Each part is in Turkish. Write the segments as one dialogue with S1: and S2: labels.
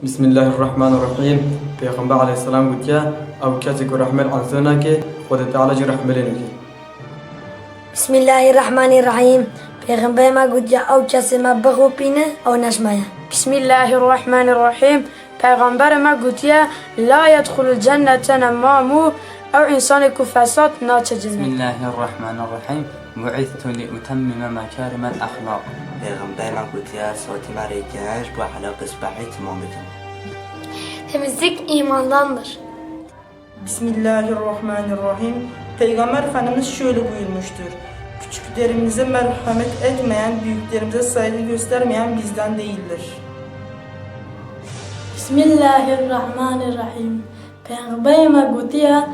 S1: Bismillahirrahmanirrahim. Peygamber aleyhisselam gutiya ev kesi ku rahmet alsana ki Xweda Teala jî rahmelêne ki.
S2: Bismillahirrahmanirrahim. Peygamber ma gutiya ew kesê me bixûpîne ew neşmeye.
S3: Bismillahirrahmanirrahim. Peygamber me gutiya la yedxulul cennete nemamu ev insanê ku fesat naçe cennet.
S4: Bismillahirrahmanirrahim. Bu'ithtu li utemmime mekârimel ahlâk.
S5: Peygamber gutiya sıhhati genç bu ahlakı sıhhati tamam bikin.
S2: Temizlik imandandır.
S6: Bismillahirrahmanirrahim. Peygamber Efendimiz şöyle buyurmuştur. Küçüklerimize merhamet etmeyen, büyüklerimize saygı göstermeyen bizden değildir.
S7: Bismillahirrahmanirrahim. Peygamberime gutiya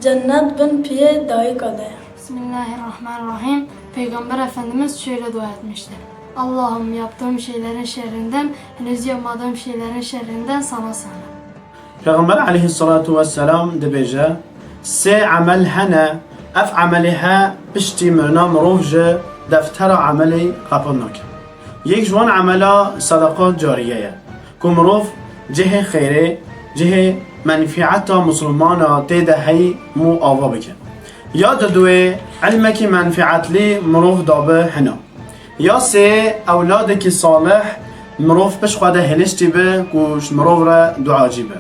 S7: cennet bin piye dahi kadar.
S8: Bismillahirrahmanirrahim. Peygamber Efendimiz şöyle dua etmiştir. Allah'ım yaptığım şeylerin şerrinden, henüz yapmadığım şeylerin şerrinden sana sığınırım.
S9: Peygamber aleyhissalatu vesselam dibêje sê amel hene ev amelîha piştî mirina mirov ji deftera amelê qebûl nake. Yek ji wan amela sadaqa cariye ye ku mirov cihê xêrê cihê menfiata musulmana tê de hey mû ava bike. Ya di duê ilmekî menfiatlî mirov dabe hene. Ya sê ewladekî salih mirov piş xwe de hiliştî be ku ji mirov re duacî be.